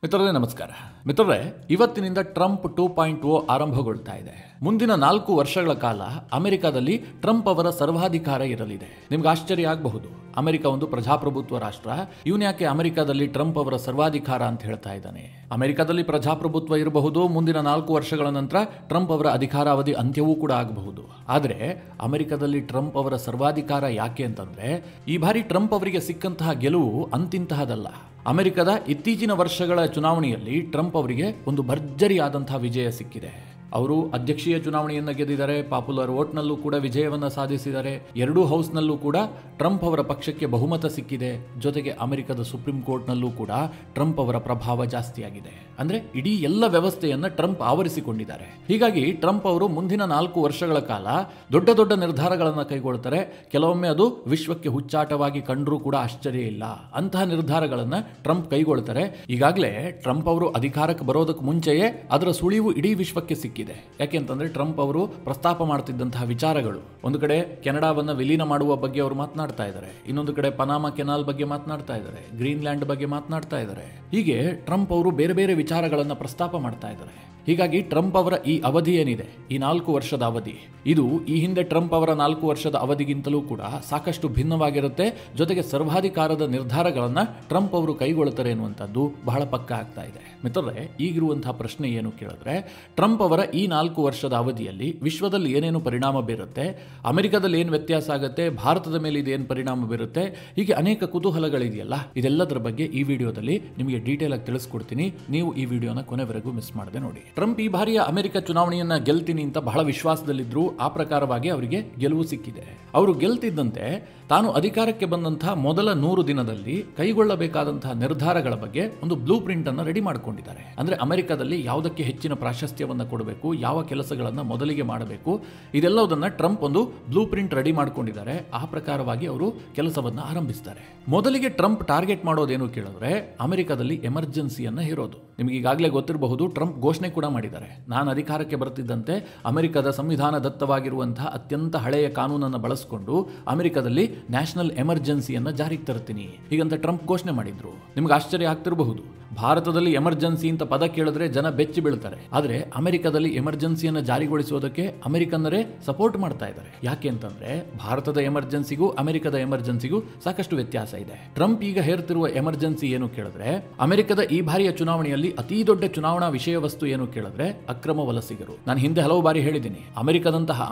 ಮಿತ್ರರೇ ನಮಸ್ಕಾರ. ಮಿತ್ರರೇ, ಇವತ್ತಿನಿಂದ ಟ್ರಂಪ್ 2.0 ಆರಂಭಗೊಳ್ತಾ ಇದೆ. ಮುಂದಿನ 4 ವರ್ಷಗಳ ಕಾಲ ಅಮೆರಿಕದಲ್ಲಿ ಟ್ರಂಪ್ ಅವರ ಸರ್ವಾಧಿಕಾರ ಇರಲಿದೆ. ನಿಮ್ಗೆ ಆಶ್ಚರ್ಯ ಆಗಬಹುದು, ಅಮೆರಿಕ ಒಂದು ಪ್ರಜಾಪ್ರಭುತ್ವ ರಾಷ್ಟ್ರ, ಇವನ್ಯಾಕೆ ಅಮೆರಿಕದಲ್ಲಿ ಟ್ರಂಪ್ ಅವರ ಸರ್ವಾಧಿಕಾರ ಅಂತ ಹೇಳ್ತಾ ಇದ್ದಾನೆ. ಅಮೆರಿಕದಲ್ಲಿ ಪ್ರಜಾಪ್ರಭುತ್ವ ಇರಬಹುದು, ಮುಂದಿನ 4 ವರ್ಷಗಳ ನಂತರ ಟ್ರಂಪ್ ಅವರ ಅಧಿಕಾರಾವಧಿ ಅಂತ್ಯವೂ ಕೂಡ ಆಗಬಹುದು. ಆದರೆ ಅಮೆರಿಕದಲ್ಲಿ ಟ್ರಂಪ್ ಅವರ ಸರ್ವಾಧಿಕಾರ ಯಾಕೆ ಅಂತಂದ್ರೆ, ಈ ಬಾರಿ ಟ್ರಂಪ್ ಅವರಿಗೆ ಸಿಕ್ಕಂತಹ ಗೆಲುವು ಅಂತಿಂತಹದಲ್ಲ. ಅಮೆರಿಕದ ಇತ್ತೀಚಿನ ವರ್ಷಗಳ ಚುನಾವಣೆಯಲ್ಲಿ ಟ್ರಂಪ್ ಅವರಿಗೆ ಒಂದು ಭರ್ಜರಿಯಾದಂತಹ ವಿಜಯ ಸಿಕ್ಕಿದೆ. ಅವರು ಅಧ್ಯಕ್ಷೀಯ ಚುನಾವಣೆಯನ್ನು ಗೆದ್ದಿದ್ದಾರೆ, ಪಾಪ್ಯುಲರ್ ವೋಟ್ನಲ್ಲೂ ಕೂಡ ವಿಜಯವನ್ನು ಸಾಧಿಸಿದ್ದಾರೆ. ಎರಡೂ ಹೌಸ್ನಲ್ಲೂ ಕೂಡ ಟ್ರಂಪ್ ಅವರ ಪಕ್ಷಕ್ಕೆ ಬಹುಮತ ಸಿಕ್ಕಿದೆ. ಜೊತೆಗೆ ಅಮೆರಿಕದ ಸುಪ್ರೀಂ ಕೋರ್ಟ್ನಲ್ಲೂ ಕೂಡ ಟ್ರಂಪ್ ಅವರ ಪ್ರಭಾವ ಜಾಸ್ತಿಯಾಗಿದೆ. ಅಂದ್ರೆ ಇಡೀ ಎಲ್ಲ ವ್ಯವಸ್ಥೆಯನ್ನ ಟ್ರಂಪ್ ಆವರಿಸಿಕೊಂಡಿದ್ದಾರೆ. ಹೀಗಾಗಿ ಟ್ರಂಪ್ ಅವರು ಮುಂದಿನ 4 ವರ್ಷಗಳ ಕಾಲ ದೊಡ್ಡ ದೊಡ್ಡ ನಿರ್ಧಾರಗಳನ್ನು ಕೈಗೊಳ್ತಾರೆ. ಕೆಲವೊಮ್ಮೆ ಅದು ವಿಶ್ವಕ್ಕೆ ಹುಚ್ಚಾಟವಾಗಿ ಕಂಡರೂ ಕೂಡ ಆಶ್ಚರ್ಯ ಇಲ್ಲ. ಅಂತಹ ನಿರ್ಧಾರಗಳನ್ನು ಟ್ರಂಪ್ ಕೈಗೊಳ್ತಾರೆ. ಈಗಾಗಲೇ ಟ್ರಂಪ್ ಅವರು ಅಧಿಕಾರಕ್ಕೆ ಬರೋದಕ್ಕೆ ಮುಂಚೆಯೇ ಅದರ ಸುಳಿವು ಇಡೀ ವಿಶ್ವಕ್ಕೆ ಸಿಕ್ಕಿದೆ. ಯಾಕೆಂತಂದ್ರೆ ಟ್ರಂಪ್ ಅವರು ಪ್ರಸ್ತಾಪ ಮಾಡ್ತಿದ್ದಂತಹ ವಿಚಾರಗಳು, ಒಂದು ಕಡೆ ಕೆನಡಾವನ್ನ ವಿಲೀನ ಮಾಡುವ ಬಗ್ಗೆ ಅವರು ಮಾತನಾಡ್ತಾ ಇದ್ದಾರೆ, ಇನ್ನೊಂದು ಕಡೆ ಪನಾಮಾ ಕೆನಾಲ್ ಬಗ್ಗೆ ಮಾತನಾಡ್ತಾ ಇದ್ದಾರೆ, ಗ್ರೀನ್ಲ್ಯಾಂಡ್ ಬಗ್ಗೆ ಮಾತನಾಡ್ತಾ ಇದ್ದಾರೆ. ಹೀಗೆ ಟ್ರಂಪ್ ಅವರು ಬೇರೆ ಬೇರೆ ವಿಚಾರಗಳನ್ನು ಪ್ರಸ್ತಾಪ ಮಾಡ್ತಾ ಇದ್ದಾರೆ. ಹೀಗಾಗಿ ಟ್ರಂಪ್ ಅವರ ಈ ಅವಧಿ ಏನಿದೆ, ಈ 4 ವರ್ಷದ ಅವಧಿ, ಇದು ಈ ಹಿಂದೆ ಟ್ರಂಪ್ ಅವರ 4 ವರ್ಷದ ಅವಧಿಗಿಂತಲೂ ಕೂಡ ಸಾಕಷ್ಟು ಭಿನ್ನವಾಗಿರುತ್ತೆ. ಜೊತೆಗೆ ಸರ್ವಾಧಿಕಾರದ ನಿರ್ಧಾರಗಳನ್ನು ಟ್ರಂಪ್ ಅವರು ಕೈಗೊಳ್ಳುತ್ತಾರೆ ಎನ್ನುವಂಥದ್ದು ಬಹಳ ಪಕ್ಕ ಆಗ್ತಾ ಇದೆ. ಮಿತ್ರರೇ, ಈಗಿರುವಂತಹ ಪ್ರಶ್ನೆ ಏನು ಕೇಳಿದ್ರೆ, ಟ್ರಂಪ್ ಅವರ ಈ 4 ವರ್ಷದ ಅವಧಿಯಲ್ಲಿ ವಿಶ್ವದಲ್ಲಿ ಏನೇನು ಪರಿಣಾಮ ಬೀರುತ್ತೆ, ಅಮೆರಿಕದಲ್ಲಿ ಏನು ವ್ಯತ್ಯಾಸ ಆಗುತ್ತೆ, ಭಾರತದ ಮೇಲೆ ಇದೇನು ಪರಿಣಾಮ ಬೀರುತ್ತೆ, ಹೀಗೆ ಅನೇಕ ಕುತೂಹಲಗಳಿದೆಯಲ್ಲ, ಇದೆಲ್ಲದರ ಬಗ್ಗೆ ಈ ವಿಡಿಯೋದಲ್ಲಿ ನಿಮಗೆ ಡೀಟೇಲ್ ಆಗಿ ತಿಳಿಸ್ಕೊಡ್ತೀನಿ. ನೀವು ಈ ವಿಡಿಯೋನ ಕೊನೆವರೆಗೂ ಮಿಸ್ ಮಾಡದೆ ನೋಡಿ. ಟ್ರಂಪ್ ಈ ಬಾರಿಯ ಅಮೆರಿಕ ಚುನಾವಣೆಯನ್ನ ಗೆಲ್ತೀನಿ ಅಂತ ಬಹಳ ವಿಶ್ವಾಸದಲ್ಲಿದ್ರು. ಆ ಪ್ರಕಾರವಾಗಿ ಅವರಿಗೆ ಗೆಲುವು ಸಿಕ್ಕಿದೆ. ಅವರು ಗೆಲ್ತಿದ್ದಂತೆ ತಾನು ಅಧಿಕಾರಕ್ಕೆ ಬಂದಂತಹ ಮೊದಲ 100 ದಿನದಲ್ಲಿ ಕೈಗೊಳ್ಳಬೇಕಾದಂತಹ ನಿರ್ಧಾರಗಳ ಬಗ್ಗೆ ಒಂದು ಬ್ಲೂ ಪ್ರಿಂಟ್ ಅನ್ನು ರೆಡಿ ಮಾಡಿಕೊಂಡಿದ್ದಾರೆ. ಅಂದ್ರೆ ಅಮೆರಿಕದಲ್ಲಿ ಯಾವುದಕ್ಕೆ ಹೆಚ್ಚಿನ ಪ್ರಾಶಸ್ತ್ಯವನ್ನು ಕೊಡಬೇಕು, ಯಾವ ಕೆಲಸಗಳನ್ನು ಮೊದಲಿಗೆ ಮಾಡಬೇಕು, ಇದೆಲ್ಲದನ್ನ ಟ್ರಂಪ್ ಒಂದು ಬ್ಲೂ ಪ್ರಿಂಟ್ ರೆಡಿ ಮಾಡಿಕೊಂಡಿದ್ದಾರೆ. ಆ ಪ್ರಕಾರವಾಗಿ ಅವರು ಕೆಲಸವನ್ನು ಆರಂಭಿಸ್ತಾರೆ. ಮೊದಲಿಗೆ ಟ್ರಂಪ್ ಟಾರ್ಗೆಟ್ ಮಾಡೋದೇನು ಕೇಳಿದ್ರೆ, ಅಮೆರಿಕದಲ್ಲಿ ಎಮರ್ಜೆನ್ಸಿಯನ್ನ ಹೇರೋದು. ನಿಮಗೆ ಈಗಾಗಲೇ ಗೊತ್ತಿರಬಹುದು, ಟ್ರಂಪ್ ಘೋಷಣೆ ಕೂಡ ಮಾಡಿದ್ದಾರೆ. ನಾನು ಅಧಿಕಾರಕ್ಕೆ ಬರುತ್ತಿದ್ದಂತೆ ಅಮೆರಿಕದ ಸಂವಿಧಾನ ದತ್ತವಾಗಿರುವಂತಹ ಅತ್ಯಂತ ಹಳೆಯ ಕಾನೂನನ್ನು ಬಳಸಿಕೊಂಡು ಅಮೆರಿಕದಲ್ಲಿ ನ್ಯಾಷನಲ್ ಎಮರ್ಜೆನ್ಸಿಯನ್ನ ಜಾರಿಗೆ ತರ್ತೀನಿ ಹೀಗಂತ ಟ್ರಂಪ್ ಘೋಷಣೆ ಮಾಡಿದ್ರು. ನಿಮ್ಗೆ ಆಶ್ಚರ್ಯ ಆಗ್ತಿರಬಹುದು, ಭಾರತದಲ್ಲಿ ಎಮರ್ಜೆನ್ಸಿ ಅಂತ ಪದ ಕೇಳಿದ್ರೆ ಜನ ಬೆಚ್ಚಿ ಬೀಳ್ತಾರೆ. ಆದ್ರೆ ಅಮೆರಿಕದಲ್ಲಿ ಎಮರ್ಜೆನ್ಸಿಯನ್ನು ಜಾರಿಗೊಳಿಸೋದಕ್ಕೆ ಅಮೆರಿಕನ್ನರೇ ಸಪೋರ್ಟ್ ಮಾಡ್ತಾ ಇದ್ದಾರೆ. ಯಾಕೆ ಅಂತಂದ್ರೆ ಭಾರತದ ಎಮರ್ಜೆನ್ಸಿಗೂ ಅಮೆರಿಕದ ಎಮರ್ಜೆನ್ಸಿಗೂ ಸಾಕಷ್ಟು ವ್ಯತ್ಯಾಸ ಇದೆ. ಟ್ರಂಪ್ ಈಗ ಹೇರ್ತಿರುವ ಎಮರ್ಜೆನ್ಸಿ ಏನು ಕೇಳಿದ್ರೆ, ಅಮೆರಿಕದ ಈ ಬಾರಿಯ ಚುನಾವಣೆಯಲ್ಲಿ ಅತಿ ದೊಡ್ಡ ಚುನಾವಣಾ ವಿಷಯ ವಸ್ತು ಏನು ಕೇಳಿದ್ರೆ ಅಕ್ರಮ ವಲಸಿಗರು. ನಾನು ಹಿಂದೆ ಹಲವು ಬಾರಿ ಹೇಳಿದ್ದೀನಿ,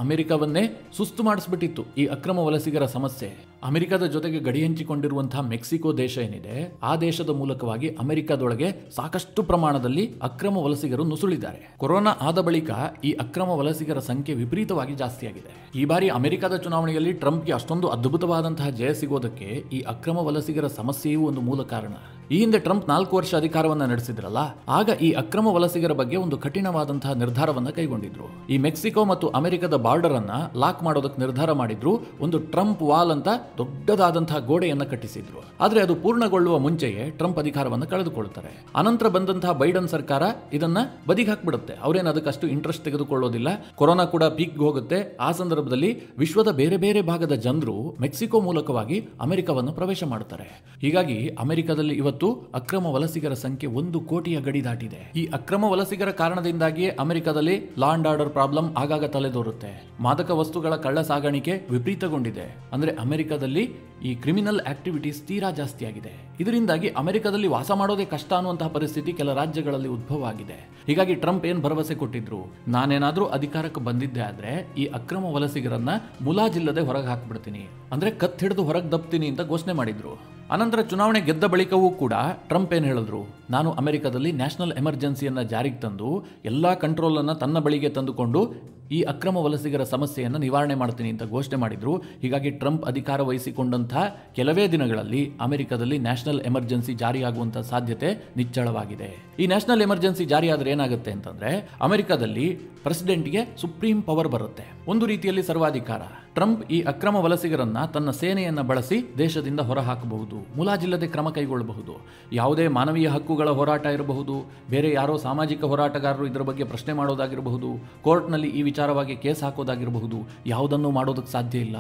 ಅಮೆರಿಕವನ್ನೇ ಸುಸ್ತು ಮಾಡಿಸ್ಬಿಟ್ಟಿತ್ತು ಈ ಅಕ್ರಮ ವಲಸಿಗರ ಸಮಸ್ಯೆ. ಅಮೆರಿಕದ ಜೊತೆಗೆ ಗಡಿ ಹಂಚಿಕೊಂಡಿರುವಂತಹ ಮೆಕ್ಸಿಕೋ ದೇಶ ಏನಿದೆ, ಆ ದೇಶದ ಮೂಲಕವಾಗಿ ಅಮೆರಿಕದೊಳಗೆ ಸಾಕಷ್ಟು ಪ್ರಮಾಣದಲ್ಲಿ ಅಕ್ರಮ ವಲಸಿಗರು ನುಸುಳಿದ್ದಾರೆ. ಕೊರೋನಾ ಆದ ಬಳಿಕ ಈ ಅಕ್ರಮ ವಲಸಿಗರ ಸಂಖ್ಯೆ ವಿಪರೀತವಾಗಿ ಜಾಸ್ತಿಯಾಗಿದೆ. ಈ ಬಾರಿ ಅಮೆರಿಕದ ಚುನಾವಣೆಯಲ್ಲಿ ಟ್ರಂಪ್ಗೆ ಅಷ್ಟೊಂದು ಅದ್ಭುತವಾದಂತಹ ಜಯ ಸಿಗೋದಕ್ಕೆ ಈ ಅಕ್ರಮ ವಲಸಿಗರ ಸಮಸ್ಯೆಯೂ ಒಂದು ಮೂಲ ಕಾರಣ. ಈ ಹಿಂದೆ ಟ್ರಂಪ್ 4 ವರ್ಷ ಅಧಿಕಾರವನ್ನ ನಡೆಸಿದ್ರಲ್ಲ, ಆಗ ಈ ಅಕ್ರಮ ವಲಸಿಗರ ಬಗ್ಗೆ ಒಂದು ಕಠಿಣವಾದಂತಹ ನಿರ್ಧಾರವನ್ನ ಕೈಗೊಂಡಿದ್ರು. ಈ ಮೆಕ್ಸಿಕೋ ಮತ್ತು ಅಮೆರಿಕದ ಬಾರ್ಡರ್ ಅನ್ನ ಲಾಕ್ ಮಾಡೋದಕ್ಕೆ ನಿರ್ಧಾರ ಮಾಡಿದ್ರು. ಒಂದು ಟ್ರಂಪ್ ವಾಲ್ ಅಂತ ದೊಡ್ಡದಾದಂತಹ ಗೋಡೆಯನ್ನ ಕಟ್ಟಿಸಿದ್ರು. ಆದ್ರೆ ಅದು ಪೂರ್ಣಗೊಳ್ಳುವ ಮುಂಚೆಯೇ ಟ್ರಂಪ್ ಅಧಿಕಾರವನ್ನು ಕಳೆದುಕೊಳ್ಳುತ್ತಾರೆ. ಅನಂತರ ಬಂದಂತಹ ಬೈಡನ್ ಸರ್ಕಾರ ಇದನ್ನ ಬದಿಗೆ ಹಾಕ್ಬಿಡುತ್ತೆ. ಅವರೇನು ಅದಕ್ಕಷ್ಟು ಇಂಟ್ರೆಸ್ಟ್ ತೆಗೆದುಕೊಳ್ಳೋದಿಲ್ಲ. ಕೊರೋನಾ ಕೂಡ ಪೀಕ್ಗೆ ಹೋಗುತ್ತೆ. ಆ ಸಂದರ್ಭದಲ್ಲಿ ವಿಶ್ವದ ಬೇರೆ ಬೇರೆ ಭಾಗದ ಜನರು ಮೆಕ್ಸಿಕೋ ಮೂಲಕವಾಗಿ ಅಮೆರಿಕವನ್ನು ಪ್ರವೇಶ ಮಾಡುತ್ತಾರೆ. ಹೀಗಾಗಿ ಅಮೆರಿಕದಲ್ಲಿ ಇವತ್ತು ಅಕ್ರಮ ವಲಸಿಗರ ಸಂಖ್ಯೆ 1 ಕೋಟಿಯ ಗಡಿ ದಾಟಿದೆ. ಈ ಅಕ್ರಮ ವಲಸಿಗರ ಕಾರಣದಿಂದಾಗಿಯೇ ಅಮೆರಿಕದಲ್ಲಿ ಲಾ ಅಂಡ್ ಆರ್ಡರ್ ಪ್ರಾಬ್ಲಮ್ ಆಗಾಗ ತಲೆದೋರುತ್ತೆ. ಮಾದಕ ವಸ್ತುಗಳ ಕಳ್ಳ ಸಾಗಾಣಿಕೆ ವಿಪರೀತಗೊಂಡಿದೆ. ಅಂದ್ರೆ ಅಮೆರಿಕದಲ್ಲಿ ಈ ಕ್ರಿಮಿನಲ್ ಆಕ್ಟಿವಿಟೀಸ್ ತೀರಾ ಜಾಸ್ತಿ ಆಗಿದೆ. ಇದರಿಂದಾಗಿ ಅಮೆರಿಕದಲ್ಲಿ ವಾಸ ಮಾಡೋದೇ ಕಷ್ಟ ಅನ್ನುವಂತಹ ಪರಿಸ್ಥಿತಿ ಕೆಲ ರಾಜ್ಯಗಳಲ್ಲಿ ಉದ್ಭವ ಆಗಿದೆ. ಹೀಗಾಗಿ ಟ್ರಂಪ್ ಏನ್ ಭರವಸೆ ಕೊಟ್ಟಿದ್ರು, ನಾನೇನಾದ್ರೂ ಅಧಿಕಾರಕ್ಕೆ ಬಂದಿದ್ದೆ ಆದ್ರೆ ಈ ಅಕ್ರಮ ವಲಸಿಗರನ್ನ ಮುಲಾಜಿಲ್ಲದೆ ಹೊರಗೆ ಹಾಕ್ಬಿಡ್ತೀನಿ, ಅಂದ್ರೆ ಕತ್ ಹಿಡಿದು ಹೊರಗೆ ದಬ್ತೀನಿ ಅಂತ ಘೋಷಣೆ ಮಾಡಿದ್ರು. ಅನಂತರ ಚುನಾವಣೆ ಗೆದ್ದ ಬಳಿಕವೂ ಕೂಡ ಟ್ರಂಪ್ ಏನ್ ಹೇಳಿದ್ರು, ನಾನು ಅಮೆರಿಕದಲ್ಲಿ ನ್ಯಾಷನಲ್ ಎಮರ್ಜೆನ್ಸಿಯನ್ನ ಜಾರಿಗೆ ತಂದು ಎಲ್ಲಾ ಕಂಟ್ರೋಲ್ ಅನ್ನ ತನ್ನ ಬಳಿಗೆ ತಂದುಕೊಂಡು ಈ ಅಕ್ರಮ ವಲಸಿಗರ ಸಮಸ್ಯೆಯನ್ನು ನಿವಾರಣೆ ಮಾಡ್ತೀನಿ ಅಂತ ಘೋಷಣೆ ಮಾಡಿದ್ರು. ಹೀಗಾಗಿ ಟ್ರಂಪ್ ಅಧಿಕಾರ ವಹಿಸಿಕೊಂಡಂತಹ ಕೆಲವೇ ದಿನಗಳಲ್ಲಿ ಅಮೆರಿಕದಲ್ಲಿ ನ್ಯಾಷನಲ್ ಎಮರ್ಜೆನ್ಸಿ ಜಾರಿಯಾಗುವಂತಹ ಸಾಧ್ಯತೆ ನಿಚ್ಚಳವಾಗಿದೆ. ಈ ನ್ಯಾಷನಲ್ ಎಮರ್ಜೆನ್ಸಿ ಜಾರಿಯಾದ್ರೆ ಏನಾಗುತ್ತೆ ಅಂತಂದ್ರೆ, ಅಮೆರಿಕದಲ್ಲಿ ಪ್ರೆಸಿಡೆಂಟ್ಗೆ ಸುಪ್ರೀಂ ಪವರ್ ಬರುತ್ತೆ, ಒಂದು ರೀತಿಯಲ್ಲಿ ಸರ್ವಾಧಿಕಾರ. ಟ್ರಂಪ್ ಈ ಅಕ್ರಮ ವಲಸಿಗರನ್ನ ತನ್ನ ಸೇನೆಯನ್ನ ಬಳಸಿ ದೇಶದಿಂದ ಹೊರ ಹಾಕಬಹುದು, ಮುಲಾಜಿಲ್ಲದೆ ಕ್ರಮ ಕೈಗೊಳ್ಳಬಹುದು. ಯಾವುದೇ ಮಾನವೀಯ ಹಕ್ಕುಗಳ ಹೋರಾಟ ಇರಬಹುದು, ಬೇರೆ ಯಾರೋ ಸಾಮಾಜಿಕ ಹೋರಾಟಗಾರರು ಇದರ ಬಗ್ಗೆ ಪ್ರಶ್ನೆ ಮಾಡೋದಾಗಿರಬಹುದು, ಕೋರ್ಟ್ನಲ್ಲಿ ಈ ವಿಚಾರ ವಿಚಾರವಾಗಿ ಕೇಸ್ ಹಾಕೋದಾಗಿರಬಹುದು, ಯಾವುದನ್ನು ಮಾಡೋದಕ್ಕೆ ಸಾಧ್ಯ ಇಲ್ಲ.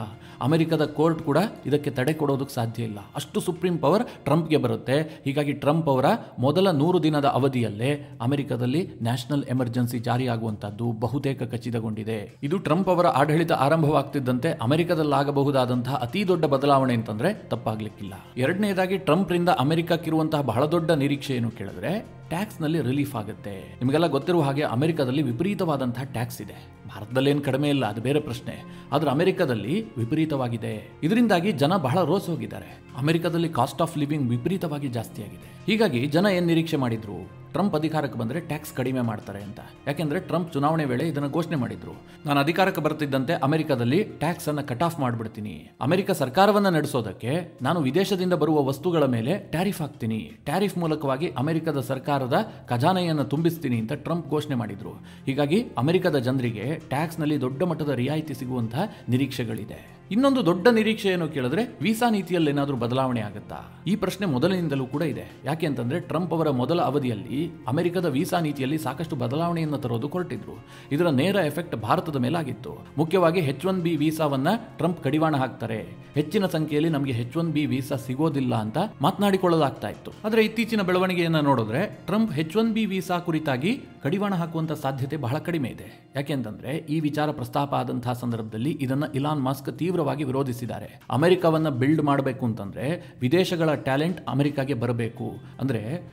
ಅಮೆರಿಕದ ಕೋರ್ಟ್ ಕೂಡ ಇದಕ್ಕೆ ತಡೆ ಕೊಡೋದಕ್ಕೆ ಸಾಧ್ಯ ಇಲ್ಲ. ಅಷ್ಟು ಸುಪ್ರೀಂ ಪವರ್ ಟ್ರಂಪ್ಗೆ ಬರುತ್ತೆ. ಹೀಗಾಗಿ ಟ್ರಂಪ್ ಅವರ ಮೊದಲ 100 ದಿನದ ಅವಧಿಯಲ್ಲೇ ಅಮೆರಿಕದಲ್ಲಿ ನ್ಯಾಷನಲ್ ಎಮರ್ಜೆನ್ಸಿ ಜಾರಿಯಾಗುವಂತದ್ದು ಬಹುತೇಕ ಖಚಿತಗೊಂಡಿದೆ. ಇದು ಟ್ರಂಪ್ ಅವರ ಆಡಳಿತ ಆರಂಭವಾಗ್ತಿದ್ದಂತೆ ಅಮೆರಿಕದಲ್ಲಾಗಬಹುದಾದಂತಹ ಅತಿ ದೊಡ್ಡ ಬದಲಾವಣೆ ಅಂತಂದ್ರೆ ತಪ್ಪಾಗ್ಲಿಕ್ಕಿಲ್ಲ. ಎರಡನೇದಾಗಿ ಟ್ರಂಪ್ ರಿಂದ ಅಮೆರಿಕಕ್ಕಿರುವಂತಹ ಬಹಳ ದೊಡ್ಡ ನಿರೀಕ್ಷೆ ಏನು ಕೇಳಿದ್ರೆ ಟ್ಯಾಕ್ಸ್ ನಲ್ಲಿ ರಿಲೀಫ್ ಆಗುತ್ತೆ. ನಿಮಗೆಲ್ಲ ಗೊತ್ತಿರುವ ಹಾಗೆ ಅಮೆರಿಕದಲ್ಲಿ ವಿಪರೀತವಾದಂತಹ ಟ್ಯಾಕ್ಸ್ ಇದೆ. ಭಾರತದಲ್ಲಿ ಏನು ಕಡಿಮೆ ಇಲ್ಲ, ಅದು ಬೇರೆ ಪ್ರಶ್ನೆ. ಆದ್ರೆ ಅಮೆರಿಕದಲ್ಲಿ ವಿಪರೀತವಾಗಿದೆ. ಇದರಿಂದಾಗಿ ಜನ ಬಹಳ ರೋಸ್ ಹೋಗಿದ್ದಾರೆ. ಅಮೆರಿಕದಲ್ಲಿ ಕಾಸ್ಟ್ ಆಫ್ ಲಿವಿಂಗ್ ವಿಪರೀತವಾಗಿ ಜಾಸ್ತಿ ಆಗಿದೆ. ಹೀಗಾಗಿ ಜನ ಏನ್ ನಿರೀಕ್ಷೆ ಮಾಡಿದ್ರು, ಟ್ರಂಪ್ ಅಧಿಕಾರಕ್ಕೆ ಬಂದ್ರೆ ಟ್ಯಾಕ್ಸ್ ಕಡಿಮೆ ಮಾಡ್ತಾರೆ ಅಂತ. ಯಾಕೆಂದ್ರೆ ಟ್ರಂಪ್ ಚುನಾವಣೆ ವೇಳೆ ಇದನ್ನು ಘೋಷಣೆ ಮಾಡಿದ್ರು. ನಾನು ಅಧಿಕಾರಕ್ಕೆ ಬರ್ತಿದ್ದಂತೆ ಅಮೆರಿಕದಲ್ಲಿ ಟ್ಯಾಕ್ಸ್ ಅನ್ನ ಕಟ್ ಆಫ್ ಮಾಡ್ಬಿಡ್ತೀನಿ. ಅಮೆರಿಕ ಸರ್ಕಾರವನ್ನ ನಡೆಸೋದಕ್ಕೆ ನಾನು ವಿದೇಶದಿಂದ ಬರುವ ವಸ್ತುಗಳ ಮೇಲೆ ಟ್ಯಾರಿಫ್ ಹಾಕ್ತೀನಿ. ಟ್ಯಾರಿಫ್ ಮೂಲಕವಾಗಿ ಅಮೆರಿಕದ ಸರ್ಕಾರದ ಖಜಾನೆಯನ್ನು ತುಂಬಿಸ್ತೀನಿ ಅಂತ ಟ್ರಂಪ್ ಘೋಷಣೆ ಮಾಡಿದ್ರು. ಹೀಗಾಗಿ ಅಮೆರಿಕದ ಜನರಿಗೆ ಟ್ಯಾಕ್ಸ್ ನಲ್ಲಿ ದೊಡ್ಡ ಮಟ್ಟದ ರಿಯಾಯಿತಿ ಸಿಗುವಂತಹ ನಿರೀಕ್ಷೆಗಳಿದೆ. ಇನ್ನೊಂದು ದೊಡ್ಡ ನಿರೀಕ್ಷೆ ಏನು ಕೇಳಿದ್ರೆ ವೀಸಾ ನೀತಿಯಲ್ಲಿ ಏನಾದರೂ ಬದಲಾವಣೆ ಆಗುತ್ತಾ? ಈ ಪ್ರಶ್ನೆ ಮೊದಲಿನಿಂದಲೂ ಕೂಡ ಇದೆ. ಯಾಕೆ ಅಂತಂದ್ರೆ ಟ್ರಂಪ್ ಅವರ ಮೊದಲ ಅವಧಿಯಲ್ಲಿ ಅಮೆರಿಕದ ವೀಸಾ ನೀತಿಯಲ್ಲಿ ಸಾಕಷ್ಟು ಬದಲಾವಣೆಯನ್ನು ತರೋದು ಹೊರಟಿದ್ರು. ಇದರ ನೇರ ಎಫೆಕ್ಟ್ ಭಾರತದ ಮೇಲಾಗಿತ್ತು. ಮುಖ್ಯವಾಗಿ H1B ವೀಸಾವನ್ನ ಟ್ರಂಪ್ ಕಡಿವಾಣ ಹಾಕ್ತಾರೆ, ಹೆಚ್ಚಿನ ಸಂಖ್ಯೆಯಲ್ಲಿ ನಮಗೆ H1B ವೀಸಾ ಸಿಗೋದಿಲ್ಲ ಅಂತ ಮಾತನಾಡಿಕೊಳ್ಳಲಾಗ್ತಾ ಇತ್ತು. ಆದರೆ ಇತ್ತೀಚಿನ ಬೆಳವಣಿಗೆಯನ್ನು ನೋಡಿದ್ರೆ ಟ್ರಂಪ್ H1B ವೀಸಾ ಕುರಿತಾಗಿ ಕಡಿವಾಣ ಹಾಕುವಂತ ಸಾಧ್ಯತೆ ಬಹಳ ಕಡಿಮೆ ಇದೆ. ಯಾಕೆ ಅಂತಂದ್ರೆ ಈ ವಿಚಾರ ಪ್ರಸ್ತಾಪ ಆದಂತಹ ಸಂದರ್ಭದಲ್ಲಿ ಇದನ್ನ ಇಲಾನ್ ಮಸ್ಕ್ ತೀವ್ರವಾಗಿ ವಿರೋಧಿಸಿದ್ದಾರೆ. ಅಮೆರಿಕವನ್ನ ಬಿಲ್ಡ್ ಮಾಡಬೇಕು ಅಂತಂದ್ರೆ ವಿದೇಶಗಳ ಟ್ಯಾಲೆಂಟ್ ಅಮೆರಿಕಾಗೆ ಬರಬೇಕು. ಅಂದ್ರೆ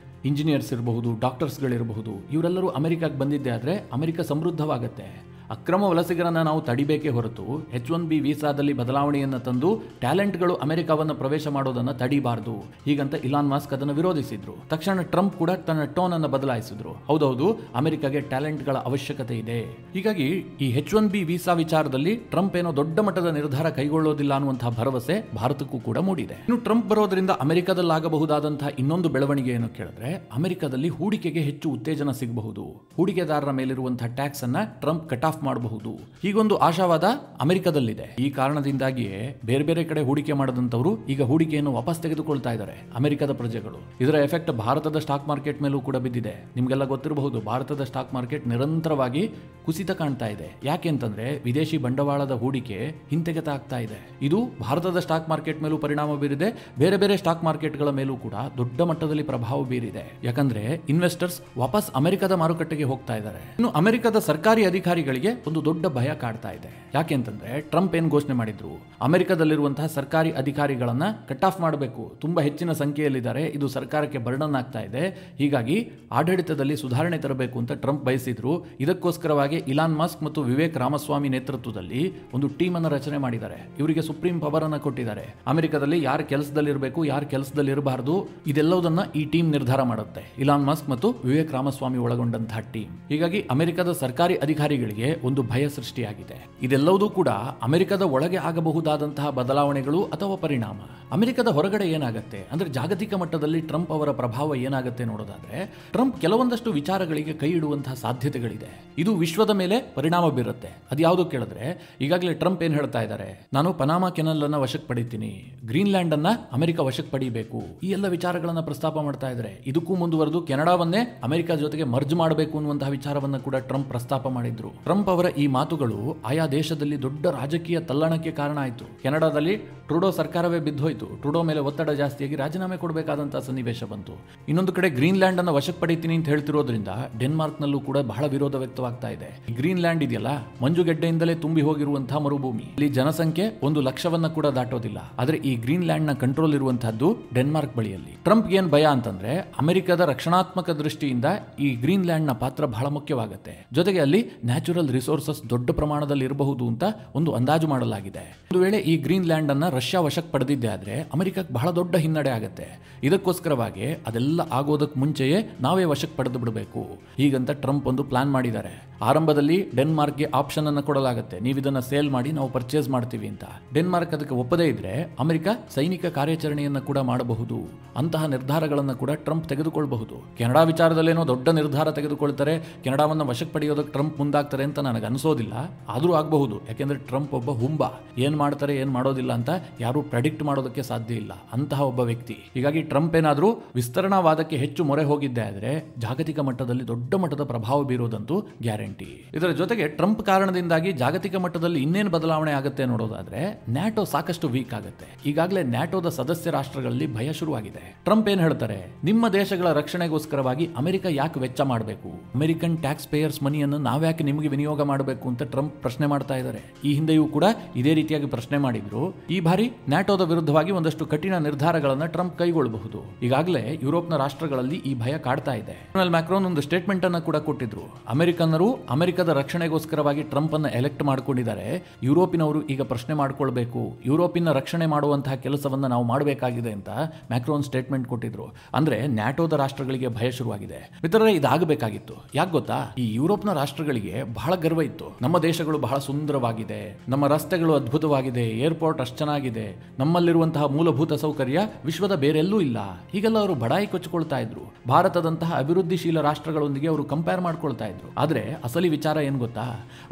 ಇಂಜಿನಿಯರ್ಸ್ ಇರಬಹುದು, ಡಾಕ್ಟರ್ಸ್ಗಳಿರಬಹುದು, ಇವರೆಲ್ಲರೂ ಅಮೆರಿಕಾಗೆ ಬಂದಿದ್ದೆ ಆದರೆ ಅಮೆರಿಕ ಸಮೃದ್ಧವಾಗುತ್ತೆ. ಅಕ್ರಮ ವಲಸಿಗರನ್ನ ನಾವು ತಡಿಬೇಕೇ ಹೊರತು H1B ವೀಸಾದಲ್ಲಿ ಬದಲಾವಣೆಯನ್ನು ತಂದು ಟ್ಯಾಲೆಂಟ್ಗಳು ಅಮೆರಿಕವನ್ನು ಪ್ರವೇಶ ಮಾಡೋದನ್ನು ತಡಿಬಾರದು. ಹೀಗಂತ ಇಲಾನ್ ಮಸ್ಕ್ ಅದನ್ನು ವಿರೋಧಿಸಿದ್ರು. ತಕ್ಷಣ ಟ್ರಂಪ್ ಕೂಡ ತನ್ನ ಟೋನ್ ಅನ್ನು ಬದಲಾಯಿಸಿದ್ರು. ಹೌದೌದು, ಅಮೆರಿಕಾಗೆ ಟ್ಯಾಲೆಂಟ್ಗಳ ಅವಶ್ಯಕತೆ ಇದೆ. ಹೀಗಾಗಿ ಈ H1B ವೀಸಾ ವಿಚಾರದಲ್ಲಿ ಟ್ರಂಪ್ ಏನೋ ದೊಡ್ಡ ಮಟ್ಟದ ನಿರ್ಧಾರ ಕೈಗೊಳ್ಳೋದಿಲ್ಲ ಅನ್ನುವಂತಹ ಭರವಸೆ ಭಾರತಕ್ಕೂ ಕೂಡ ಮೂಡಿದೆ. ಇನ್ನು ಟ್ರಂಪ್ ಬರೋದ್ರಿಂದ ಅಮೆರಿಕದಲ್ಲಾಗಬಹುದಾದಂತಹ ಇನ್ನೊಂದು ಬೆಳವಣಿಗೆ ಏನು ಕೇಳಿದ್ರೆ ಅಮೆರಿಕದಲ್ಲಿ ಹೂಡಿಕೆಗೆ ಹೆಚ್ಚು ಉತ್ತೇಜನ ಸಿಗಬಹುದು. ಹೂಡಿಕೆದಾರರ ಮೇಲಿರುವಂತಹ ಟ್ಯಾಕ್ಸ್ ಅನ್ನ ಟ್ರಂಪ್ ಕಟ್ ಆಫ್ ಮಾಡಬಹುದು. ಹೀಗೊಂದು ಆಶಾವಾದ ಅಮೆರಿಕದಲ್ಲಿದೆ. ಈ ಕಾರಣದಿಂದಾಗಿಯೇ ಬೇರೆ ಬೇರೆ ಕಡೆ ಹೂಡಿಕೆ ಮಾಡದಂತವರು ಈಗ ಹೂಡಿಕೆಯನ್ನು ವಾಪಸ್ ತೆಗೆದುಕೊಳ್ತಾ ಇದ್ದಾರೆ, ಅಮೆರಿಕದ ಪ್ರಜೆಗಳು. ಇದರ ಎಫೆಕ್ಟ್ ಭಾರತದ ಸ್ಟಾಕ್ ಮಾರ್ಕೆಟ್ ಮೇಲೂ ಕೂಡ ಬಿದ್ದಿದೆ. ನಿಮ್ಗೆಲ್ಲ ಗೊತ್ತಿರಬಹುದು, ಭಾರತದ ಸ್ಟಾಕ್ ಮಾರ್ಕೆಟ್ ನಿರಂತರವಾಗಿ ಕುಸಿತ ಕಾಣ್ತಾ ಇದೆ. ಯಾಕೆ ಅಂತಂದ್ರೆ ವಿದೇಶಿ ಬಂಡವಾಳದ ಹೂಡಿಕೆ ಹಿಂತೆಗೆತ ಆಗ್ತಾ ಇದೆ. ಇದು ಭಾರತದ ಸ್ಟಾಕ್ ಮಾರ್ಕೆಟ್ ಮೇಲೂ ಪರಿಣಾಮ ಬೀರಿದೆ. ಬೇರೆ ಬೇರೆ ಸ್ಟಾಕ್ ಮಾರ್ಕೆಟ್ಗಳ ಮೇಲೂ ಕೂಡ ದೊಡ್ಡ ಮಟ್ಟದಲ್ಲಿ ಪ್ರಭಾವ ಬೀರಿದೆ. ಯಾಕಂದ್ರೆ ಇನ್ವೆಸ್ಟರ್ಸ್ ವಾಪಸ್ ಅಮೆರಿಕದ ಮಾರುಕಟ್ಟೆಗೆ ಹೋಗ್ತಾ ಇದ್ದಾರೆ. ಇನ್ನು ಅಮೆರಿಕದ ಸರ್ಕಾರಿ ಅಧಿಕಾರಿಗಳಿಗೆ ಒಂದು ದೊಡ್ಡ ಭಯ ಕಾಡ್ತಾ ಇದೆ. ಯಾಕೆ ಅಂತಂದ್ರೆ ಟ್ರಂಪ್ ಏನ್ ಘೋಷಣೆ ಮಾಡಿದ್ರು, ಅಮೆರಿಕದಲ್ಲಿರುವಂತಹ ಸರ್ಕಾರಿ ಅಧಿಕಾರಿಗಳನ್ನ ಕಟ್ ಆಫ್ ಮಾಡಬೇಕು. ತುಂಬಾ ಹೆಚ್ಚಿನ ಸಂಖ್ಯೆಯಲ್ಲಿದ್ದಾರೆ, ಇದು ಸರ್ಕಾರಕ್ಕೆ ಬರ್ಡನ್ ಆಗ್ತಾ ಇದೆ. ಹೀಗಾಗಿ ಆಡಳಿತದಲ್ಲಿ ಸುಧಾರಣೆ ತರಬೇಕು ಅಂತ ಟ್ರಂಪ್ ಬಯಸಿದ್ರು. ಇದಕ್ಕೋಸ್ಕರವಾಗಿ ಇಲಾನ್ ಮಸ್ಕ್ ಮತ್ತು ವಿವೇಕ್ ರಾಮಸ್ವಾಮಿ ನೇತೃತ್ವದಲ್ಲಿ ಒಂದು ಟೀಮ್ ಅನ್ನು ರಚನೆ ಮಾಡಿದ್ದಾರೆ. ಇವರಿಗೆ ಸುಪ್ರೀಂ ಪವರ್ ಅನ್ನು ಕೊಟ್ಟಿದ್ದಾರೆ. ಅಮೆರಿಕದಲ್ಲಿ ಯಾರು ಕೆಲಸದಲ್ಲಿರಬೇಕು, ಯಾರು ಕೆಲಸದಲ್ಲಿ ಇರಬಾರದು, ಇದೆಲ್ಲವುದನ್ನ ಈ ಟೀಮ್ ನಿರ್ಧಾರ ಮಾಡುತ್ತೆ. ಇಲಾನ್ ಮಸ್ಕ್ ಮತ್ತು ವಿವೇಕ್ ರಾಮಸ್ವಾಮಿ ಒಳಗೊಂಡಂತಹ ಟೀಮ್. ಹೀಗಾಗಿ ಅಮೆರಿಕದ ಸರ್ಕಾರಿ ಅಧಿಕಾರಿಗಳಿಗೆ ಒಂದು ಭಯ ಸೃಷ್ಟಿಯಾಗಿದೆ. ಇದೆಲ್ಲವೂ ಕೂಡ ಅಮೆರಿಕದ ಒಳಗೆ ಆಗಬಹುದಾದಂತಹ ಬದಲಾವಣೆಗಳು ಅಥವಾ ಪರಿಣಾಮ. ಅಮೆರಿಕದ ಹೊರಗಡೆ ಏನಾಗುತ್ತೆ ಅಂದ್ರೆ ಜಾಗತಿಕ ಮಟ್ಟದಲ್ಲಿ ಟ್ರಂಪ್ ಅವರ ಪ್ರಭಾವ ಏನಾಗುತ್ತೆ ನೋಡೋದಾದ್ರೆ ಟ್ರಂಪ್ ಕೆಲವೊಂದಷ್ಟು ವಿಚಾರಗಳಿಗೆ ಕೈ ಇಡುವಂತಹ ಸಾಧ್ಯತೆಗಳಿದೆ. ಇದು ವಿಶ್ವದ ಮೇಲೆ ಪರಿಣಾಮ ಬೀರುತ್ತೆ. ಅದ್ಯಾವುದು ಕೇಳಿದ್ರೆ ಈಗಾಗಲೇ ಟ್ರಂಪ್ ಏನ್ ಹೇಳ್ತಾ ಇದ್ದಾರೆ, ನಾನು ಪನಾಮಾ ಕೆನಲ್ ಅನ್ನ ವಶಕ್ಕೆ ಪಡಿತೀನಿ, ಗ್ರೀನ್ಲ್ಯಾಂಡ್ ಅನ್ನ ಅಮೆರಿಕ ವಶಕ್ಕೆ ಪಡಿಬೇಕು, ಈ ಎಲ್ಲ ವಿಚಾರಗಳನ್ನ ಪ್ರಸ್ತಾಪ ಮಾಡ್ತಾ ಇದ್ದಾರೆ. ಇದಕ್ಕೂ ಮುಂದುವರೆದು ಕೆನಡಾವನ್ನೇ ಅಮೆರಿಕ ಜೊತೆಗೆ ಮರ್ಜ್ ಮಾಡಬೇಕು ಅನ್ನುವಂತಹ ವಿಚಾರವನ್ನ ಕೂಡ ಟ್ರಂಪ್ ಪ್ರಸ್ತಾಪ ಮಾಡಿದ್ರು. ಟ್ರಂಪ್ ಅವರ ಈ ಮಾತುಗಳು ಆಯಾ ದೇಶದಲ್ಲಿ ದೊಡ್ಡ ರಾಜಕೀಯ ತಲ್ಲಣಕ್ಕೆ ಕಾರಣ ಆಯಿತು. ಕೆನಡಾದಲ್ಲಿ ಟ್ರೂಡೋ ಸರ್ಕಾರವೇ ಬಿದ್ದೋಯ್ತು. ಟ್ರೂಡೋ ಮೇಲೆ ಒತ್ತಡ ಜಾಸ್ತಿಯಾಗಿ ರಾಜೀನಾಮೆ ಕೊಡಬೇಕಾದಂತಹ ಸನ್ನಿವೇಶ ಬಂತು. ಇನ್ನೊಂದು ಕಡೆ ಗ್ರೀನ್ಲ್ಯಾಂಡ್ ಅನ್ನು ವಶಕ್ಕೆ ಪಡಿತೀನಿ ಅಂತ ಹೇಳ್ತಿರೋದ್ರಿಂದ ಡೆನ್ಮಾರ್ಕ್ ನಲ್ಲೂ ಕೂಡ ಬಹಳ ವಿರೋಧ ವ್ಯಕ್ತವಾಗ್ತಾ ಇದೆ. ಗ್ರೀನ್ಲ್ಯಾಂಡ್ ಇದೆಯಲ್ಲ, ಮಂಜುಗೆಡ್ಡೆಯಿಂದಲೇ ತುಂಬಿ ಹೋಗಿರುವಂತಹ ಮರುಭೂಮಿ. ಇಲ್ಲಿ ಜನಸಂಖ್ಯೆ 1,00,000 ಕೂಡ ದಾಟೋದಿಲ್ಲ. ಆದ್ರೆ ಈ ಗ್ರೀನ್ಲ್ಯಾಂಡ್ ನ ಕಂಟ್ರೋಲ್ ಇರುವಂತಹದ್ದು ಡೆನ್ಮಾರ್ಕ್ ಬಳಿಯಲ್ಲಿ. ಟ್ರಂಪ್ ಏನ್ ಭಯ ಅಂತಂದ್ರೆ ಅಮೆರಿಕದ ರಕ್ಷಣಾತ್ಮಕ ದೃಷ್ಟಿಯಿಂದ ಈ ಗ್ರೀನ್ಲ್ಯಾಂಡ್ ನ ಪಾತ್ರ ಬಹಳ ಮುಖ್ಯವಾಗುತ್ತೆ. ಜೊತೆಗೆ ಅಲ್ಲಿ ನ್ಯಾಚುರಲ್ ರಿಸೋರ್ಸಸ್ ದೊಡ್ಡ ಪ್ರಮಾಣದಲ್ಲಿ ಇರಬಹುದು ಅಂತ ಒಂದು ಅಂದಾಜು ಮಾಡಲಾಗಿದೆ. ಒಂದು ವೇಳೆ ಈ ಗ್ರೀನ್ಲ್ಯಾಂಡ್ ಅನ್ನ ರಷ್ಯಾ ವಶಕ್ಕೆ ಪಡೆದಿದ್ದೆ ಆದ್ರೆ ಅಮೆರಿಕಕ್ಕೆ ಬಹಳ ದೊಡ್ಡ ಹಿನ್ನಡೆ ಆಗುತ್ತೆ. ಇದಕ್ಕೋಸ್ಕರವಾಗಿ ಅದೆಲ್ಲ ಆಗೋದಕ್ಕೆ ಮುಂಚೆಯೇ ನಾವೇ ವಶಕ್ಕೆ ಪಡೆದು ಬಿಡಬೇಕು ಹೀಗಂತ ಟ್ರಂಪ್ ಒಂದು ಪ್ಲಾನ್ ಮಾಡಿದ್ದಾರೆ. ಆರಂಭದಲ್ಲಿ ಡೆನ್ಮಾರ್ಕ್ಗೆ ಆಪ್ಷನ್ ಅನ್ನು ಕೊಡಲಾಗುತ್ತೆ, ನೀವು ಇದನ್ನ ಸೇಲ್ ಮಾಡಿ ನಾವು ಪರ್ಚೇಸ್ ಮಾಡ್ತೀವಿ ಅಂತ. ಡೆನ್ಮಾರ್ಕ್ ಅದಕ್ಕೆ ಒಪ್ಪದೇ ಇದ್ರೆ ಅಮೆರಿಕ ಸೈನಿಕ ಕಾರ್ಯಾಚರಣೆಯನ್ನು ಕೂಡ ಮಾಡಬಹುದು. ಅಂತಹ ನಿರ್ಧಾರಗಳನ್ನು ಕೂಡ ಟ್ರಂಪ್ ತೆಗೆದುಕೊಳ್ಳಬಹುದು. ಕೆನಡಾ ವಿಚಾರದಲ್ಲೇನೋ ದೊಡ್ಡ ನಿರ್ಧಾರ ತೆಗೆದುಕೊಳ್ತಾರೆ, ಕೆನಡಾವನ್ನು ವಶಕ್ಕೆ ಪಡೆಯೋದಕ್ಕೆ ಟ್ರಂಪ್ ಮುಂದಾಗ್ತಾರೆ ಅಂತ ಅಂತ ನನಗೆ ಅನಿಸೋದಿಲ್ಲ. ಆದರೂ ಆಗಬಹುದು, ಯಾಕೆಂದರೆ ಟ್ರಂಪ್ ಒಬ್ಬ ಹುಂಬ. ಏನು ಮಾಡ್ತಾರೆ ಏನು ಮಾಡೋದಿಲ್ಲ ಅಂತ ಯಾರೂ ಪ್ರೆಡಿಕ್ಟ್ ಮಾಡೋದಕ್ಕೆ ಸಾಧ್ಯ ಇಲ್ಲ, ಅಂತಹ ಒಬ್ಬ ವ್ಯಕ್ತಿ. ಹೀಗಾಗಿ ಟ್ರಂಪ್ ಏನಾದರೂ ವಿಸ್ತರಣಾವಾದಕ್ಕೆ ಹೆಚ್ಚು ಮೊರೆ ಹೋಗಿದ್ದೆ ಆದರೆ ಜಾಗತಿಕ ಮಟ್ಟದಲ್ಲಿ ದೊಡ್ಡ ಮಟ್ಟದ ಪ್ರಭಾವ ಬೀರೋದಂತೂ ಗ್ಯಾರಂಟಿ. ಇದರ ಜೊತೆಗೆ ಟ್ರಂಪ್ ಕಾರಣದಿಂದಾಗಿ ಜಾಗತಿಕ ಮಟ್ಟದಲ್ಲಿ ಇನ್ನೇನು ಬದಲಾವಣೆ ಆಗುತ್ತೆ ನೋಡೋದಾದ್ರೆ ನ್ಯಾಟೋ ಸಾಕಷ್ಟು ವೀಕ್ ಆಗುತ್ತೆ. ಈಗಾಗಲೇ ನ್ಯಾಟೋದ ಸದಸ್ಯ ರಾಷ್ಟ್ರಗಳಲ್ಲಿ ಭಯ ಶುರುವಾಗಿದೆ. ಟ್ರಂಪ್ ಏನ್ ಹೇಳ್ತಾರೆ, ನಿಮ್ಮ ದೇಶಗಳ ರಕ್ಷಣೆಗೋಸ್ಕರವಾಗಿ ಅಮೆರಿಕ ಯಾಕೆ ವೆಚ್ಚ ಮಾಡಬೇಕು, ಅಮೆರಿಕನ್ ಟ್ಯಾಕ್ಸ್ ಪೇಯರ್ಸ್ ಮನಿಯನ್ನು ನಾವ್ಯಾಕೆ ನಿಮಗೆ ವಿನಿಯೋಗ ಮಾಡಬೇಕು ಅಂತ ಟ್ರಂಪ್ ಪ್ರಶ್ನೆ ಮಾಡ್ತಾ ಇದ್ದಾರೆ. ಈ ಹಿಂದೆಯೂ ಕೂಡ ಇದೇ ರೀತಿಯಾಗಿ ಪ್ರಶ್ನೆ ಮಾಡಿದ್ರು. ಈ ಬಾರಿ ನ್ಯಾಟೋದ ವಿರುದ್ಧವಾಗಿ ಒಂದಷ್ಟು ಕಠಿಣ ನಿರ್ಧಾರಗಳನ್ನು ಟ್ರಂಪ್ ಕೈಗೊಳ್ಳಬಹುದು. ಈಗಾಗಲೇ ಯುರೋಪ್ನ ರಾಷ್ಟ್ರಗಳಲ್ಲಿ ಈ ಭಯ ಕಾಡ್ತಾ ಇದೆ. ಮ್ಯಾಕ್ರೋನ್ ಒಂದು ಸ್ಟೇಟ್ಮೆಂಟ್ ಅನ್ನು ಕೂಡ ಕೊಟ್ಟಿದ್ರು. ಅಮೆರಿಕನ್ನರು ಅಮೆರಿಕದ ರಕ್ಷಣೆಗೋಸ್ಕರವಾಗಿ ಟ್ರಂಪ್ ಅನ್ನು ಎಲೆಕ್ಟ್ ಮಾಡಿಕೊಂಡಿದ್ದಾರೆ. ಯುರೋಪಿನವರು ಈಗ ಪ್ರಶ್ನೆ ಮಾಡಿಕೊಳ್ಬೇಕು, ಯುರೋಪಿನ ರಕ್ಷಣೆ ಮಾಡುವಂತಹ ಕೆಲಸವನ್ನ ನಾವು ಮಾಡಬೇಕಾಗಿದೆ ಅಂತ ಮ್ಯಾಕ್ರೋನ್ ಸ್ಟೇಟ್ಮೆಂಟ್ ಕೊಟ್ಟಿದ್ರು. ಅಂದ್ರೆ ನ್ಯಾಟೋದ ರಾಷ್ಟ್ರಗಳಿಗೆ ಭಯ ಶುರುವಾಗಿದೆ. ಮಿತ್ರರೇ, ಇದಾಗಬೇಕಾಗಿತ್ತು. ಯಾಕೆ ಗೊತ್ತಾ, ಈ ಯುರೋಪ್ನ ರಾಷ್ಟ್ರಗಳಿಗೆ ಬಹಳ ಗರ್ವ ಇತ್ತು. ನಮ್ಮ ದೇಶಗಳು ಬಹಳ ಸುಂದರವಾಗಿದೆ, ನಮ್ಮ ರಸ್ತೆಗಳು ಅದ್ಭುತವಾಗಿದೆ, ಏರ್ಪೋರ್ಟ್ ಅಷ್ಟು ಚೆನ್ನಾಗಿದೆ, ನಮ್ಮಲ್ಲಿರುವಂತಹ ಮೂಲಭೂತ ಸೌಕರ್ಯ ವಿಶ್ವದ ಬೇರೆಲ್ಲೂ ಇಲ್ಲ. ಹೀಗೆಲ್ಲ ಅವರು ಬಡಾಯಿ ಕೊಚ್ಚಿಕೊಳ್ತಾ ಇದ್ರು. ಭಾರತದಂತಹ ಅಭಿವೃದ್ಧಿಶೀಲ ರಾಷ್ಟ್ರಗಳೊಂದಿಗೆ ಅವರು ಕಂಪೇರ್ ಮಾಡ್ಕೊಳ್ತಾ ಇದ್ರು. ಆದ್ರೆ ಅಸಲಿ ವಿಚಾರ ಏನ್ ಗೊತ್ತಾ,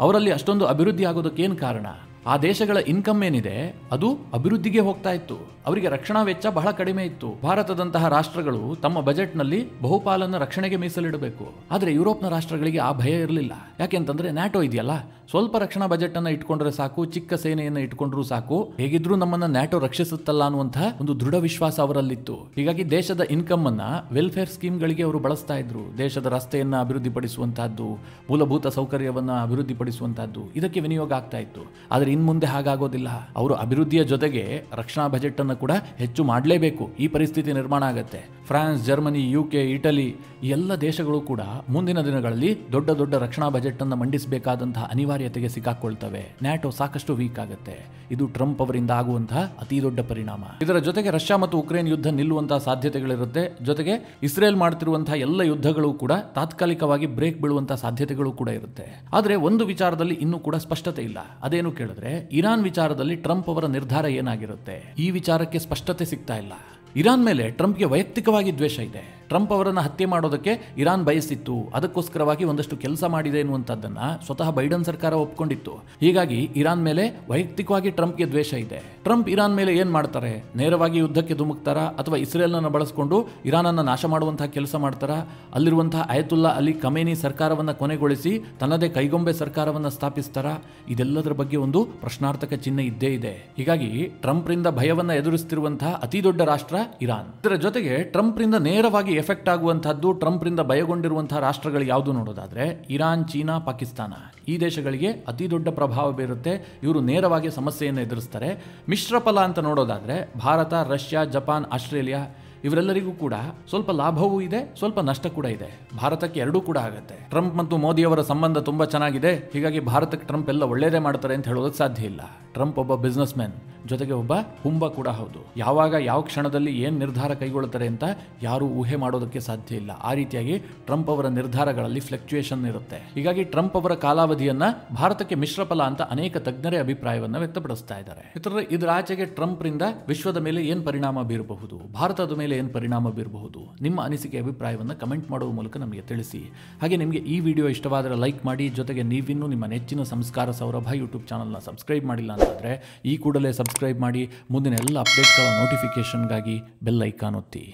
ಅವರಲ್ಲಿ ಅಷ್ಟೊಂದು ಅಭಿವೃದ್ಧಿ ಆಗೋದಕ್ಕೆ ಏನ್ ಕಾರಣ, ಆ ದೇಶಗಳ ಇನ್ಕಮ್ ಏನಿದೆ ಅದು ಅಭಿವೃದ್ಧಿಗೆ ಹೋಗ್ತಾ ಇತ್ತು. ಅವರಿಗೆ ರಕ್ಷಣಾ ವೆಚ್ಚ ಬಹಳ ಕಡಿಮೆ ಇತ್ತು. ಭಾರತದಂತಹ ರಾಷ್ಟ್ರಗಳು ತಮ್ಮ ಬಜೆಟ್ನಲ್ಲಿ ಬಹುಪಾಲನ್ನು ರಕ್ಷಣೆಗೆ ಮೀಸಲಿಡಬೇಕು. ಆದರೆ ಯುರೋಪ್ನ ರಾಷ್ಟ್ರಗಳಿಗೆ ಆ ಭಯ ಇರಲಿಲ್ಲ. ಯಾಕೆಂತಂದ್ರೆ ನ್ಯಾಟೋ ಇದೆಯಲ್ಲ, ಸ್ವಲ್ಪ ರಕ್ಷಣಾ ಬಜೆಟ್ ಅನ್ನ ಇಟ್ಕೊಂಡ್ರೆ ಸಾಕು, ಚಿಕ್ಕ ಸೇನೆಯನ್ನು ಇಟ್ಕೊಂಡ್ರು ಸಾಕು, ಹೇಗಿದ್ರೂ ನಮ್ಮನ್ನ ನ್ಯಾಟೋ ರಕ್ಷಿಸುತ್ತಲ್ಲ ಅನ್ನುವಂತಹ ಒಂದು ದೃಢ ವಿಶ್ವಾಸ ಅವರಲ್ಲಿತ್ತು. ಹೀಗಾಗಿ ದೇಶದ ಇನ್ಕಮ್ ಅನ್ನ ವೆಲ್ಫೇರ್ ಸ್ಕೀಮ್ಗಳಿಗೆ ಅವರು ಬಳಸ್ತಾ ಇದ್ರು. ದೇಶದ ರಸ್ತೆಯನ್ನ ಅಭಿವೃದ್ಧಿಪಡಿಸುವಂತಹದ್ದು, ಮೂಲಭೂತ ಸೌಕರ್ಯವನ್ನ ಅಭಿವೃದ್ಧಿಪಡಿಸುವಂತಹದ್ದು ಇದಕ್ಕೆ ವಿನಿಯೋಗ ಆಗ್ತಾ ಇತ್ತು. ಆದರೆ ಇನ್ ಮುಂದೆ ಹಾಗಾಗೋದಿಲ್ಲ. ಅವರು ಅಭಿವೃದ್ಧಿಯ ಜೊತೆಗೆ ರಕ್ಷಣಾ ಬಜೆಟ್ ಅನ್ನು ಕೂಡ ಹೆಚ್ಚು ಮಾಡಲೇಬೇಕು. ಈ ಪರಿಸ್ಥಿತಿ ನಿರ್ಮಾಣ ಆಗುತ್ತೆ. ಫ್ರಾನ್ಸ್, ಜರ್ಮನಿ, UK, ಇಟಲಿ ಈ ಎಲ್ಲ ದೇಶಗಳು ಕೂಡ ಮುಂದಿನ ದಿನಗಳಲ್ಲಿ ದೊಡ್ಡ ದೊಡ್ಡ ರಕ್ಷಣಾ ಬಜೆಟ್ ಅನ್ನು ಮಂಡಿಸಬೇಕಾದಂತಹ ಅನಿವಾರ್ಯತೆಗೆ ಸಿಕ್ಕಾಕೊಳ್ತವೆ. ನ್ಯಾಟೋ ಸಾಕಷ್ಟು ವೀಕ್ ಆಗುತ್ತೆ. ಇದು ಟ್ರಂಪ್ ಅವರಿಂದ ಆಗುವಂತಹ ಅತಿ ದೊಡ್ಡ ಪರಿಣಾಮ. ಇದರ ಜೊತೆಗೆ ರಷ್ಯಾ ಮತ್ತು ಉಕ್ರೇನ್ ಯುದ್ಧ ನಿಲ್ಲುವಂತಹ ಸಾಧ್ಯತೆಗಳಿರುತ್ತೆ. ಜೊತೆಗೆ ಇಸ್ರೇಲ್ ಮಾಡ್ತಿರುವಂತಹ ಎಲ್ಲ ಯುದ್ಧಗಳು ಕೂಡ ತಾತ್ಕಾಲಿಕವಾಗಿ ಬ್ರೇಕ್ ಬೀಳುವಂತಹ ಸಾಧ್ಯತೆಗಳು ಕೂಡ ಇರುತ್ತೆ. ಆದರೆ ಒಂದು ವಿಚಾರದಲ್ಲಿ ಇನ್ನೂ ಕೂಡ ಸ್ಪಷ್ಟತೆ ಇಲ್ಲ. ಅದೇನು ಕೇಳಿದ್ರೆ, ಇರಾನ್ ವಿಚಾರದಲ್ಲಿ ಟ್ರಂಪ್ ಅವರ ನಿರ್ಧಾರ ಏನಾಗಿರುತ್ತೆ, ಈ ವಿಚಾರಕ್ಕೆ ಸ್ಪಷ್ಟತೆ ಸಿಗ್ತಾ ಇಲ್ಲ. ಇರಾನ್ ಮೇಲೆ ಟ್ರಂಪ್ಗೆ ವೈಯಕ್ತಿಕವಾಗಿ ದ್ವೇಷ ಇದೆ. ಟ್ರಂಪ್ ಅವರನ್ನು ಹತ್ಯೆ ಮಾಡೋದಕ್ಕೆ ಇರಾನ್ ಬಯಸಿತ್ತು, ಅದಕ್ಕೋಸ್ಕರವಾಗಿ ಒಂದಷ್ಟು ಕೆಲಸ ಮಾಡಿದೆ ಎನ್ನುವಂಥದ್ದನ್ನ ಸ್ವತಃ ಬೈಡನ್ ಸರ್ಕಾರ ಒಪ್ಕೊಂಡಿತ್ತು. ಹೀಗಾಗಿ ಇರಾನ್ ಮೇಲೆ ವೈಯಕ್ತಿಕವಾಗಿ ಟ್ರಂಪ್ಗೆ ದ್ವೇಷ ಇದೆ. ಟ್ರಂಪ್ ಇರಾನ್ ಮೇಲೆ ಏನ್ ಮಾಡ್ತಾರೆ, ನೇರವಾಗಿ ಯುದ್ಧಕ್ಕೆ ಧುಮುಕ್ತಾರಾ ಅಥವಾ ಇಸ್ರೇಲ್ನ ಬಳಸಿಕೊಂಡು ಇರಾನನ್ನು ನಾಶ ಮಾಡುವಂತಹ ಕೆಲಸ ಮಾಡ್ತಾರಾ, ಅಲ್ಲಿರುವಂತಹ ಅಯತುಲ್ಲಾ ಅಲಿ ಖಮೇನಿ ಸರ್ಕಾರವನ್ನು ಕೊನೆಗೊಳಿಸಿ ತನ್ನದೇ ಕೈಗೊಂಬೆ ಸರ್ಕಾರವನ್ನು ಸ್ಥಾಪಿಸ್ತಾರಾ, ಇದೆಲ್ಲದರ ಬಗ್ಗೆ ಒಂದು ಪ್ರಶ್ನಾರ್ಥಕ ಚಿಹ್ನೆ ಇದ್ದೇ ಇದೆ. ಹೀಗಾಗಿ ಟ್ರಂಪ್ ರಿಂದ ಭಯವನ್ನ ಎದುರಿಸುತ್ತಿರುವಂತಹ ಅತಿ ದೊಡ್ಡ ರಾಷ್ಟ್ರ ಇರಾನ್. ಇದರ ಜೊತೆಗೆ ಟ್ರಂಪ್ ರಿಂದ ನೇರವಾಗಿ ಎಫೆಕ್ಟ್ ಆಗುವಂತಹದ್ದು, ಟ್ರಂಪ್ ರಿಂದ ಭಯಗೊಂಡಿರುವಂತಹ ರಾಷ್ಟ್ರಗಳು ಯಾವುದು ನೋಡೋದಾದ್ರೆ ಇರಾನ್, ಚೀನಾ, ಪಾಕಿಸ್ತಾನ ಈ ದೇಶಗಳಿಗೆ ಅತಿ ದೊಡ್ಡ ಪ್ರಭಾವ ಬೀರುತ್ತೆ. ಇವರು ನೇರವಾಗಿ ಸಮಸ್ಯೆಯನ್ನು ಎದುರಿಸ್ತಾರೆ. ಮಿಶ್ರ ಫಲ ಅಂತ ನೋಡೋದಾದ್ರೆ ಭಾರತ, ರಷ್ಯಾ, ಜಪಾನ್, ಆಸ್ಟ್ರೇಲಿಯಾ ಇವರೆಲ್ಲರಿಗೂ ಕೂಡ ಸ್ವಲ್ಪ ಲಾಭವೂ ಇದೆ, ಸ್ವಲ್ಪ ನಷ್ಟ ಕೂಡ ಇದೆ. ಭಾರತಕ್ಕೆ ಎರಡೂ ಕೂಡ ಆಗುತ್ತೆ. ಟ್ರಂಪ್ ಮತ್ತು ಮೋದಿ ಅವರ ಸಂಬಂಧ ತುಂಬಾ ಚೆನ್ನಾಗಿದೆ. ಹೀಗಾಗಿ ಭಾರತಕ್ಕೆ ಟ್ರಂಪ್ ಎಲ್ಲ ಒಳ್ಳೇದೇ ಮಾಡ್ತಾರೆ ಅಂತ ಹೇಳೋದಕ್ಕೆ ಸಾಧ್ಯ ಇಲ್ಲ. ಟ್ರಂಪ್ ಒಬ್ಬ ಬಿಸ್ನೆಸ್ ಮ್ಯಾನ್, ಜೊತೆಗೆ ಒಬ್ಬ ಹುಂಬ ಕೂಡ ಹೌದು. ಯಾವಾಗ ಯಾವ ಕ್ಷಣದಲ್ಲಿ ಏನ್ ನಿರ್ಧಾರ ಕೈಗೊಳ್ಳುತ್ತಾರೆ ಅಂತ ಯಾರೂ ಊಹೆ ಮಾಡೋದಕ್ಕೆ ಸಾಧ್ಯ ಇಲ್ಲ. ಆ ರೀತಿಯಾಗಿ ಟ್ರಂಪ್ ಅವರ ನಿರ್ಧಾರಗಳಲ್ಲಿ ಫ್ಲಕ್ಚುಯೇಷನ್ ಇರುತ್ತೆ. ಹೀಗಾಗಿ ಟ್ರಂಪ್ ಅವರ ಕಾಲಾವಧಿಯನ್ನ ಭಾರತಕ್ಕೆ ಮಿಶ್ರ ಫಲ ಅಂತ ಅನೇಕ ತಜ್ಞರೇ ಅಭಿಪ್ರಾಯವನ್ನ ವ್ಯಕ್ತಪಡಿಸ್ತಾ ಇದ್ದಾರೆ. ಇದರ ಆಚೆಗೆ ಟ್ರಂಪ್ ರಿಂದ ವಿಶ್ವದ ಮೇಲೆ ಏನ್ ಪರಿಣಾಮ ಬೀರಬಹುದು, ಭಾರತದ ಮೇಲೆ ಏನು ಪರಿಣಾಮ ಬೀರಬಹುದು, ನಿಮ್ಮ ಅನಿಸಿಕೆ ಅಭಿಪ್ರಾಯವನ್ನು ಕಮೆಂಟ್ ಮಾಡುವ ಮೂಲಕ ನಮಗೆ ತಿಳಿಸಿ. ಹಾಗೆ ನಿಮಗೆ ಈ ವಿಡಿಯೋ ಇಷ್ಟವಾದರೆ ಲೈಕ್ ಮಾಡಿ. ಜೊತೆಗೆ ನೀವಿನ್ನೂ ನಿಮ್ಮ ನೆಚ್ಚಿನ ಸಂಸ್ಕಾರ ಸೌರಭ ಯೂಟ್ಯೂಬ್ ಚಾನಲ್ನ ಸಬ್ಸ್ಕ್ರೈಬ್ ಮಾಡಿಲ್ಲ ಅಂತಂದರೆ ಈ ಕೂಡಲೇ ಸಬ್ಸ್ಕ್ರೈಬ್ ಮಾಡಿ. ಮುಂದಿನ ಎಲ್ಲ ಅಪ್ಡೇಟ್ಗಳ ನೋಟಿಫಿಕೇಷನ್ಗಾಗಿ ಬೆಲ್ ಐಕಾನ್ ಒತ್ತಿ.